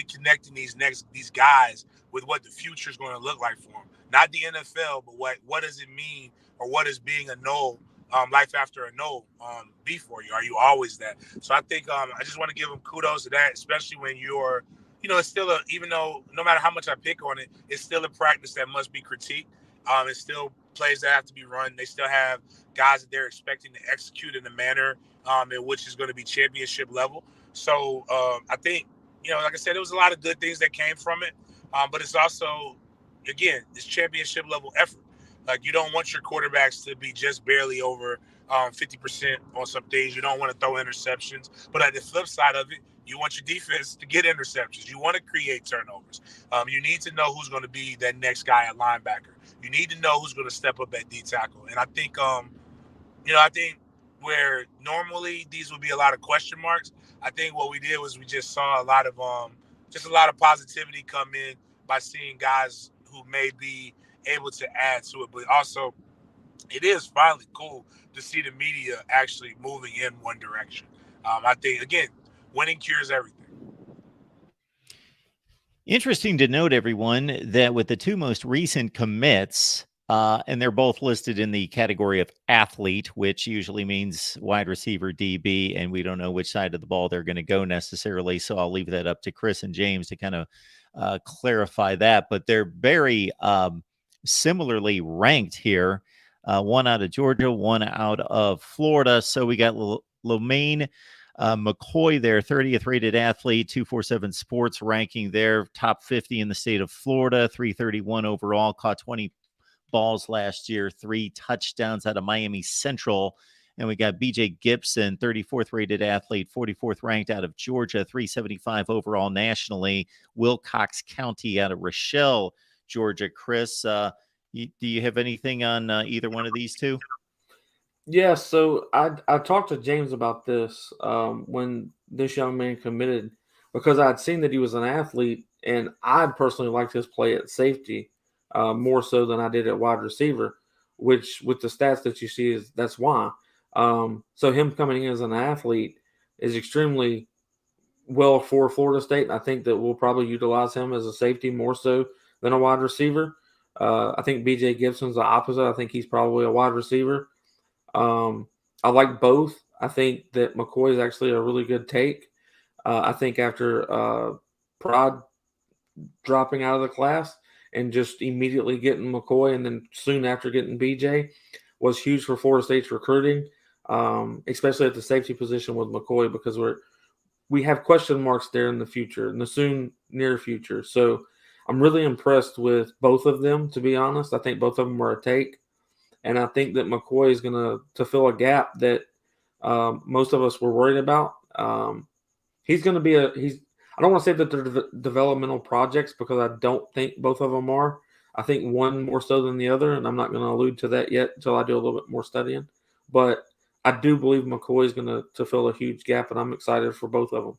C: connecting these guys with what the future is going to look like for them. Not the NFL, but what does it mean, or what is being a Nole, life after a Nole, be for you? Are you always that? So I think I just want to give them kudos to that, especially when you're, it's still even though no matter how much I pick on it, it's still a practice that must be critiqued. It's still plays that have to be run. They still have guys that they're expecting to execute in a manner in which is going to be championship level. So I think, like I said, there was a lot of good things that came from it. But it's also, again, it's championship level effort. Like, you don't want your quarterbacks to be just barely over 50% on some days. You don't want to throw interceptions. But at the flip side of it, you want your defense to get interceptions. You want to create turnovers. You need to know who's going to be that next guy at linebacker. You need to know who's going to step up at D tackle. And I think, I think where normally these would be a lot of question marks, I think what we did was we just saw a lot of positivity come in by seeing guys who may be able to add to it. But also, it is finally cool to see the media actually moving in one direction. I think, again, winning cures everything.
A: Interesting to note, everyone, that with the two most recent commits, and they're both listed in the category of athlete, which usually means wide receiver, DB, and we don't know which side of the ball they're going to go necessarily. So I'll leave that up to Chris and James to kind of clarify that. But they're very similarly ranked here. One out of Georgia, one out of Florida. So we got LEWAYNE MCCOY there, 30th rated athlete, 247 Sports ranking there, top 50 in the state of Florida, 331 overall, caught 20 balls last year, 3 touchdowns out of Miami Central. And we got BJ GIBSON, 34th rated athlete, 44th ranked out of Georgia, 375 overall nationally, Wilcox County out of Rochelle, Georgia. Chris, do you have anything on either one of these two?
B: Yeah, so I talked to James about this when this young man committed, because I'd seen that he was an athlete, and I personally liked his play at safety more so than I did at wide receiver, which with the stats that you see that's why. So him coming in as an athlete is extremely well for Florida State, and I think that we'll probably utilize him as a safety more so than a wide receiver. I think BJ GIBSON's the opposite. I think he's probably a wide receiver. I like both. I think that McCoy is actually a really good take. I think after Pride dropping out of the class, and just immediately getting McCoy and then soon after getting BJ was huge for Florida State's recruiting, especially at the safety position with McCoy, because we have question marks there in the future, in the near future. So I'm really impressed with both of them, to be honest. I think both of them were a take. And I think that MCCOY is going to fill a gap that most of us were worried about. He's going to be I don't want to say that they're developmental projects, because I don't think both of them are. I think one more so than the other, and I'm not going to allude to that yet until I do a little bit more studying. But I do believe MCCOY is going to fill a huge gap, and I'm excited for both of them.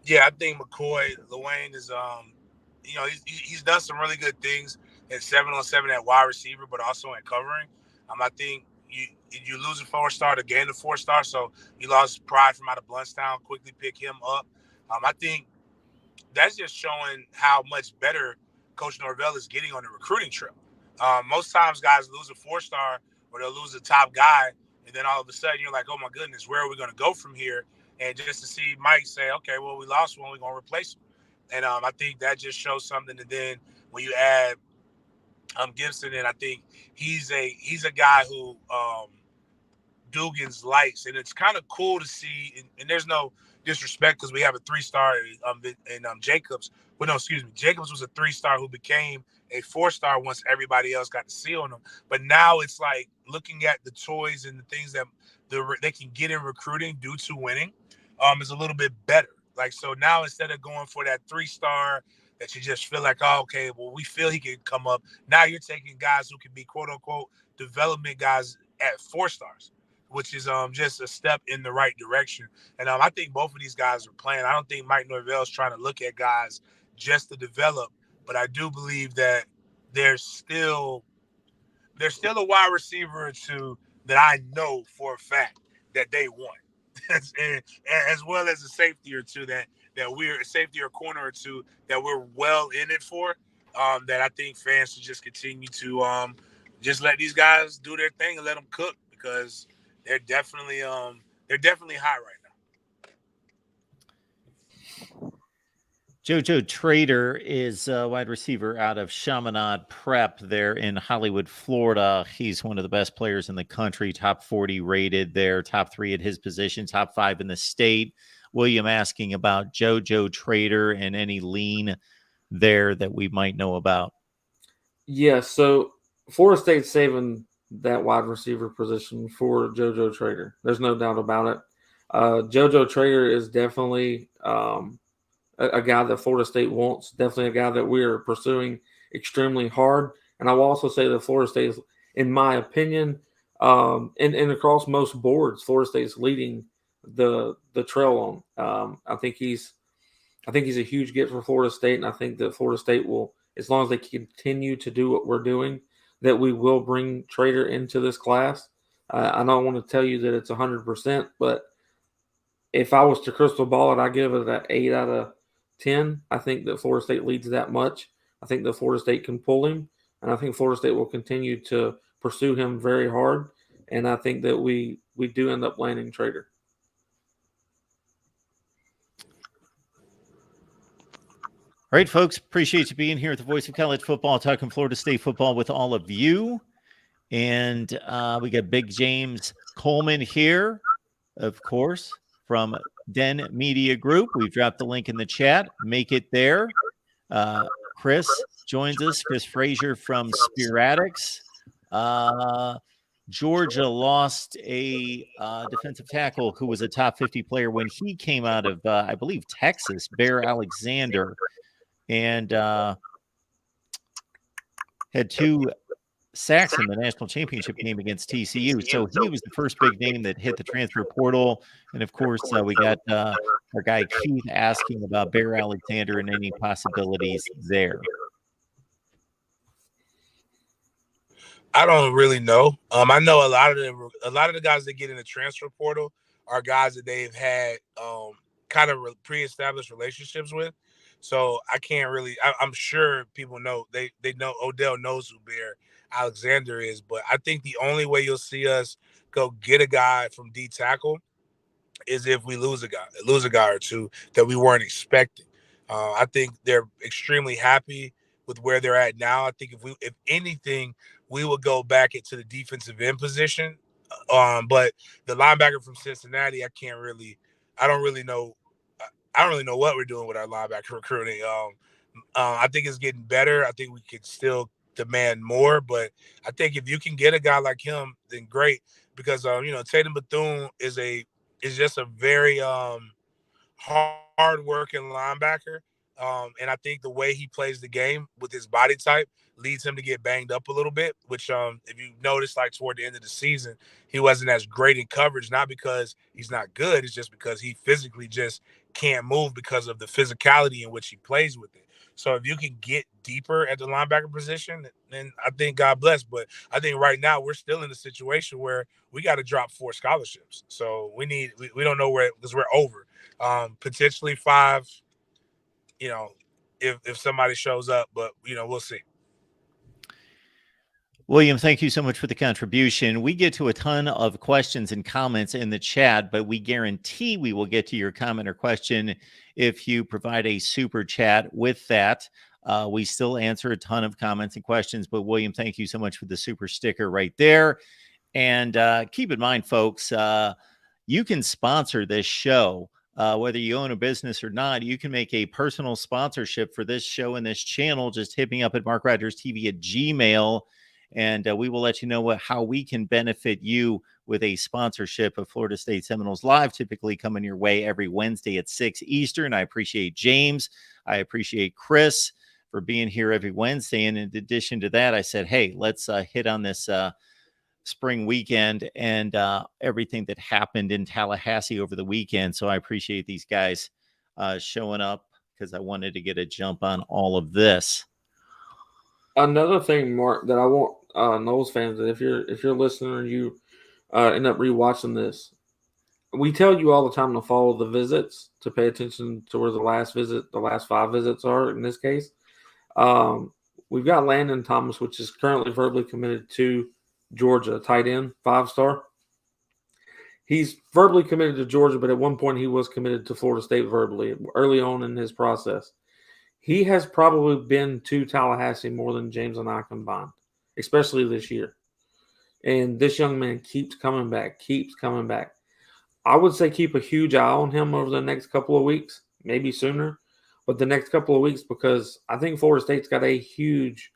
C: Yeah, I think McCoy, LEWAYNE is, he's done some really good things at 7-on-7 at wide receiver, but also in covering. I think you lose a 4-star to gain a 4-star, so you lost pride from out of Bluntstown. Quickly pick him up. I think that's just showing how much better Coach Norvell is getting on the recruiting trail. Most times guys lose a 4-star or they'll lose a top guy, and then all of a sudden you're like, oh my goodness, where are we going to go from here? And just to see Mike say, okay, well, we lost one, we're going to replace him. And I think that just shows something. And then when you add GIBSON in, I think he's a guy who Dugan's likes, and it's kind of cool to see. And there's no disrespect, because we have a 3-star in Jacobs. Well, no, excuse me. Jacobs was a 3-star who became a 4-star once everybody else got to see on him. But now it's like looking at the toys and the things that they can get in recruiting due to winning is a little bit better. Like, so now instead of going for that 3-star that you just feel like, oh, okay, well, we feel he can come up. Now you're taking guys who can be quote unquote development guys at 4-stars, which is just a step in the right direction. And I think both of these guys are playing. I don't think Mike Norvell is trying to look at guys just to develop, but I do believe that there's still a wide receiver or two that I know for a fact that they want. And as well as a safety or two that we're a safety or corner or two that we're well in it for, that I think fans should just continue to just let these guys do their thing and let them cook, because they're definitely hot right now.
A: JoJo Trader is a wide receiver out of Chaminade Prep there in Hollywood, Florida. He's one of the best players in the country, top 40 rated there, top 3 at his position, top 5 in the state. William asking about JoJo Trader and any lean there that we might know about.
B: Yeah, so Florida State's saving that wide receiver position for JoJo Trader. There's no doubt about it. JoJo Trader is definitely a guy that Florida State wants, definitely a guy that we are pursuing extremely hard. And I will also say that Florida State is, in my opinion, and across most boards, Florida State is leading the trail on. I think he's a huge get for Florida State, and I think that Florida State will, as long as they continue to do what we're doing, that we will bring Trader into this class. I don't want to tell you that it's 100%, but if I was to crystal ball it, I give it an 8 out of 10. I think that Florida State leads that much. I think that Florida State can pull him, and I think Florida State will continue to pursue him very hard. And I think that we do end up landing Trader.
A: All right, folks, appreciate you being here at the Voice of College Football, talking Florida State football with all of you. And we got Big James Coleman here, of course, from Den Media Group. We've dropped the link in the chat. Make it there. Chris joins us, Chris Frazier from Spiratics. Georgia lost a defensive tackle who was a top 50 player when he came out of, I believe, Texas, Bear Alexander, and had 2 sacks in the national championship game against TCU. So he was the first big name that hit the transfer portal. And of course, we got our guy Keith asking about Bear Alexander and any possibilities there.
C: I don't really know. I know a lot of the guys that get in the transfer portal are guys that they've had kind of pre-established relationships with. So I can't really. I'm sure people know they know Odell knows who Bear Alexander is, but I think the only way you'll see us go get a guy from D tackle is if we lose a guy or two that we weren't expecting. I think they're extremely happy with where they're at now. I think if anything, we would go back into the defensive end position. But the linebacker from Cincinnati, I don't really know. I don't really know what we're doing with our linebacker recruiting. I think it's getting better. I think we could still demand more, but I think if you can get a guy like him, then great. Because Tatum Bethune is just a very hard working linebacker. And I think the way he plays the game with his body type leads him to get banged up a little bit, which if you notice, like toward the end of the season, he wasn't as great in coverage, not because he's not good, it's just because he physically just can't move because of the physicality in which he plays with it. So if you can get deeper at the linebacker position, then I think God bless. But I think right now we're still in a situation where we got to drop 4 scholarships. So we don't know where, because we're over. Potentially 5, if somebody shows up, but we'll see.
A: William, thank you so much for the contribution. We get to a ton of questions and comments in the chat, but we guarantee we will get to your comment or question if you provide a super chat with that. We still answer a ton of comments and questions, but William, thank you so much for the super sticker right there. And keep in mind, folks, you can sponsor this show. Whether you own a business or not, you can make a personal sponsorship for this show and this channel, just hitting up at MarkRogersTV at Gmail. And we will let you know how we can benefit you with a sponsorship of Florida State Seminoles Live, typically coming your way every Wednesday at 6 Eastern. I appreciate James. I appreciate Chris for being here every Wednesday. And in addition to that, I said, hey, let's hit on this spring weekend and everything that happened in Tallahassee over the weekend. So I appreciate these guys showing up because I wanted to get a jump on all of this.
B: Another thing, Mark, that I want Noles fans, that if you're listening or you end up rewatching this, we tell you all the time to follow the visits, to pay attention to where the last 5 visits are. In this case, we've got Landon Thomas, which is currently verbally committed to Georgia, tight end, 5-star. He's verbally committed to Georgia, but at one point he was committed to Florida State verbally early on in his process. He has probably been to Tallahassee more than James and I combined, especially this year. And this young man keeps coming back. I would say keep a huge eye on him over the next couple of weeks, maybe sooner, but the next couple of weeks, because I think Florida State's got a huge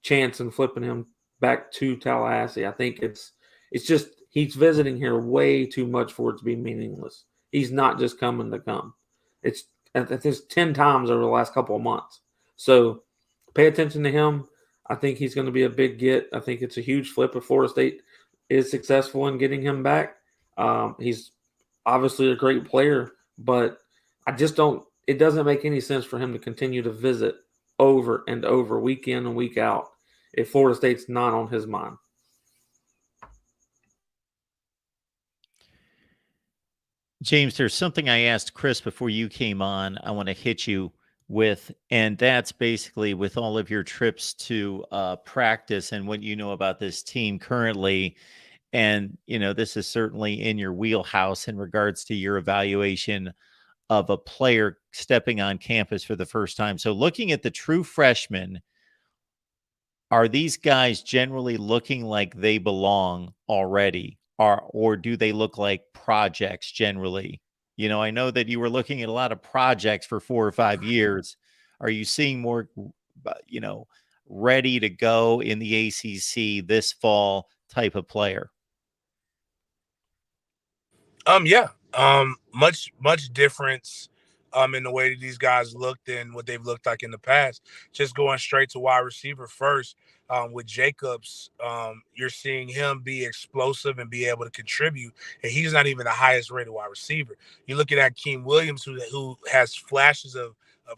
B: chance in flipping him back to Tallahassee. I think it's just he's visiting here way too much for it to be meaningless. He's not just coming to come. It's 10 times over the last couple of months. So pay attention to him. I think he's going to be a big get. I think it's a huge flip if Florida State is successful in getting him back. He's obviously a great player, but it doesn't make any sense for him to continue to visit over and over, week in and week out, if Florida State's not on his mind.
A: James, there's something I asked Chris before you came on I want to hit you with, and that's basically with all of your trips to practice and what you know about this team currently. And, this is certainly in your wheelhouse in regards to your evaluation of a player stepping on campus for the first time. So looking at the true freshmen, are these guys generally looking like they belong already? Or do they look like projects generally? I know that you were looking at a lot of projects for 4 or 5 years. Are you seeing more, ready to go in the ACC this fall type of player?
C: Yeah. Much difference in the way that these guys look than what they've looked like in the past. Just going straight to wide receiver first, with Jacobs, you're seeing him be explosive and be able to contribute, and he's not even the highest rated wide receiver. You look at Akeem Williams, who has flashes of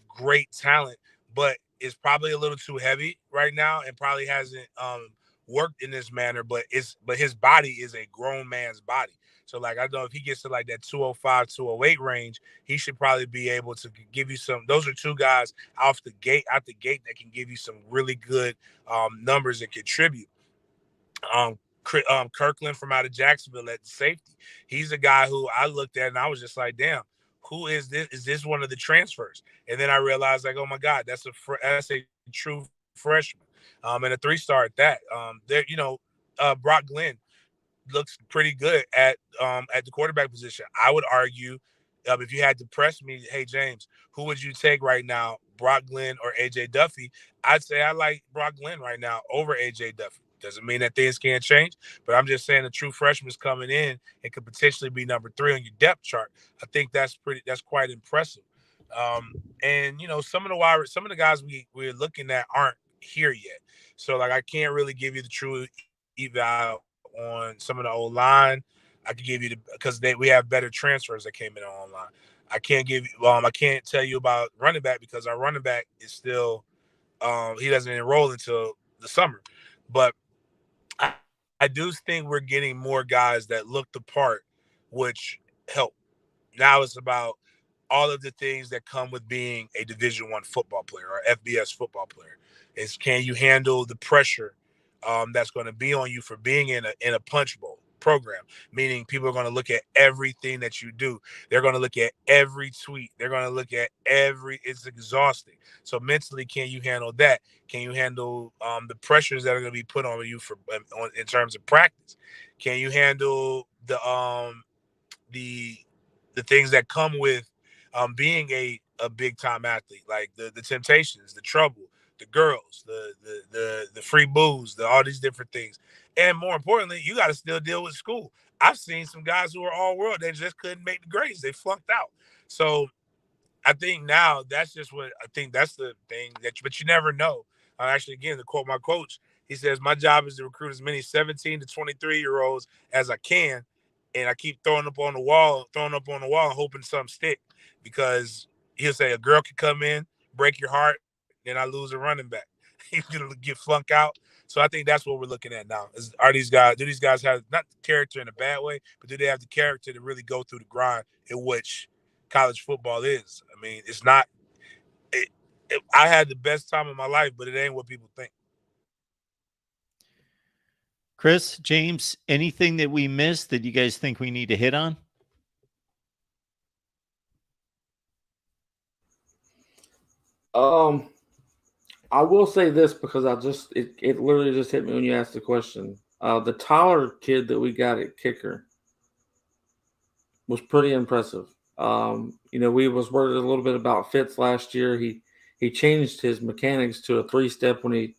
C: great talent, but is probably a little too heavy right now and probably hasn't worked in this manner, but his body is a grown man's body. So, I know if he gets to that 205, 208 range, he should probably be able to give you some. Those are 2 guys out the gate that can give you some really good numbers and contribute. Kirkland from out of Jacksonville at the safety. He's a guy who I looked at and I was just like, damn, who is this? Is this one of the transfers? And then I realized, like, oh my God, that's a true freshman, and a 3-star at that. There, Brock Glenn looks pretty good at the quarterback position. I would argue, if you had to press me, hey James, who would you take right now, Brock Glenn or AJ Duffy? I'd say I like Brock Glenn right now over AJ Duffy. Doesn't mean that things can't change, but I'm just saying the true freshman's coming in and could potentially be number 3 on your depth chart. I think that's quite impressive. And some of the guys we're looking at aren't here yet. So like I can't really give you the true eval on some of the old line. I can give you because we have better transfers that came in online. I can't I can't tell you about running back because our running back is still he doesn't enroll until the summer. But I do think we're getting more guys that look the part, which help. Now it's about all of the things that come with being a Division I football player or FBS football player. Can you handle the pressure that's going to be on you for being in a punch bowl program? Meaning people are going to look at everything that you do. They're going to look at every tweet. They're going to look at it's exhausting. So mentally, can you handle that? Can you handle the pressures that are going to be put on you in terms of practice? Can you handle the things that come with being a big time athlete, like the temptations, the trouble, the girls, the free booze, all these different things. And more importantly, you got to still deal with school. I've seen some guys who are all world, they just couldn't make the grades. They flunked out. So I think now that's just what I think that's the thing but you never know. Actually, again, to quote my coach, he says, my job is to recruit as many 17 to 23-year-olds as I can. And I keep throwing up on the wall and hoping something stick, because he'll say a girl can come in, break your heart, then I lose a running back. He's going to get flunked out. So I think that's what we're looking at now. Do these guys have not the character in a bad way, but do they have the character to really go through the grind in which college football is? I mean, it's not I had the best time of my life, but it ain't what people think.
A: Chris, James, anything that we missed that you guys think we need to hit on?
B: I will say this because it literally just hit me when you asked the question. The Tyler kid that we got at kicker was pretty impressive. We was worried a little bit about Fitz last year. He changed his mechanics to a 3-step to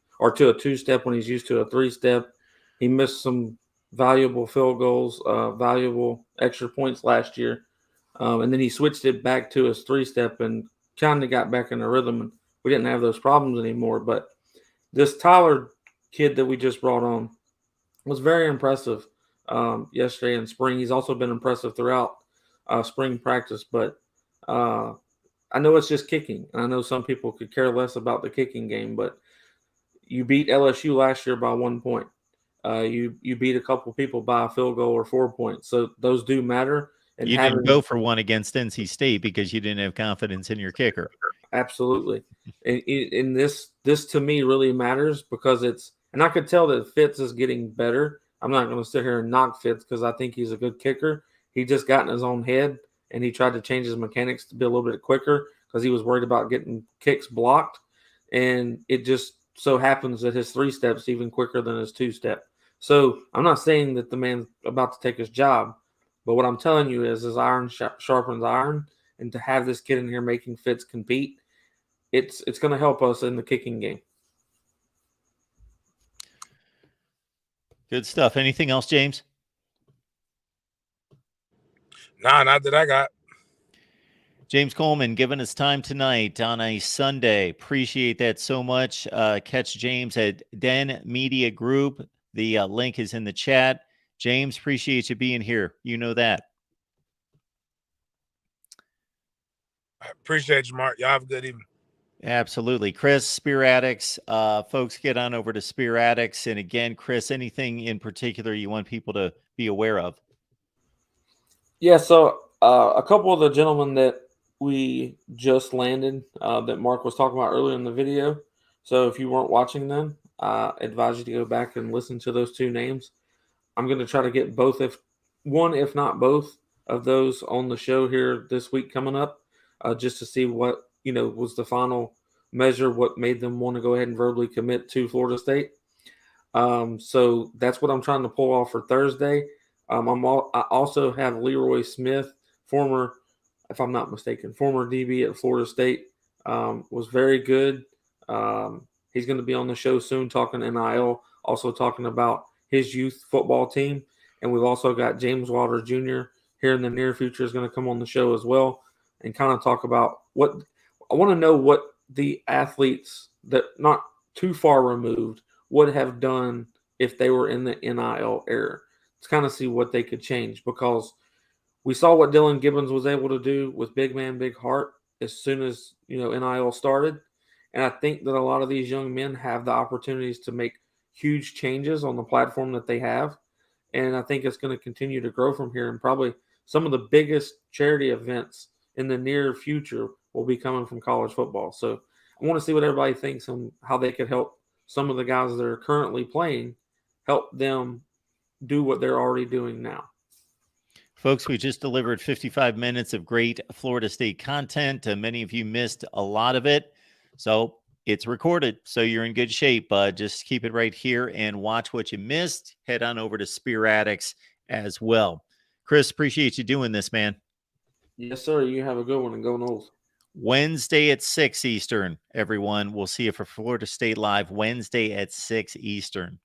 B: a 2-step when he's used to a 3-step. He missed some valuable field goals, valuable extra points last year. And then he switched it back to his 3-step and kind of got back in the rhythm. And we didn't have those problems anymore. But this Tyler kid that we just brought on was very impressive yesterday in spring. He's also been impressive throughout spring practice. But I know it's just kicking. And I know some people could care less about the kicking game. But you beat LSU last year by 1 point. You beat a couple people by a field goal or 4 points. So those do matter. And
A: you didn't go for one against NC State because you didn't have confidence in your kicker.
B: Absolutely. And this to me really matters because and I could tell that Fitz is getting better. I'm not going to sit here and knock Fitz because I think he's a good kicker. He just got in his own head and he tried to change his mechanics to be a little bit quicker because he was worried about getting kicks blocked. And it just so happens that his 3-step's even quicker than his 2-step. So I'm not saying that the man's about to take his job, but what I'm telling you is iron sharpens iron, and to have this kid in here making Fitz compete, it's going to help us in the kicking game.
A: Good stuff. Anything else, James?
C: Nah, not that I got.
A: James Coleman giving us time tonight on a Sunday. Appreciate that so much. Catch James at Den Media Group. The link is in the chat. James, appreciate you being here. You know that.
C: I appreciate you, Mark. Y'all have a good evening.
A: Absolutely. Chris, Spear Addicts. Folks, get on over to Spear Addicts. And again, Chris, anything in particular you want people to be aware of?
B: Yeah, so a couple of the gentlemen that we just landed that Mark was talking about earlier in the video. So if you weren't watching them, I advise you to go back and listen to those 2 names. I'm going to try to get both, if not both, of those on the show here this week coming up, just to see what was the final measure, what made them want to go ahead and verbally commit to Florida State. So that's what I'm trying to pull off for Thursday. I also have Leroy Smith, former, if I'm not mistaken, former DB at Florida State, was very good. He's going to be on the show soon talking NIL, also talking about his youth football team. And we've also got James Wilder Jr. here in the near future is going to come on the show as well and kind of talk about what I want to know what the athletes that not too far removed would have done if they were in the NIL era. To kind of see what they could change, because we saw what Dylan Gibbons was able to do with Big Man, Big Heart as soon as NIL started. And I think that a lot of these young men have the opportunities to make huge changes on the platform that they have. And I think it's going to continue to grow from here. And probably some of the biggest charity events in the near future will be coming from college football. So I want to see what everybody thinks and how they could help some of the guys that are currently playing, help them do what they're already doing now.
A: Folks, we just delivered 55 minutes of great Florida State content. Many of you missed a lot of it. So it's recorded, so you're in good shape. Just keep it right here and watch what you missed. Head on over to Spear Addicts as well. Chris, appreciate you doing this, man.
B: Yes, sir. You have a good one, and go Noles.
A: Wednesday at 6 Eastern, everyone. We'll see you for Florida State Live Wednesday at 6 Eastern.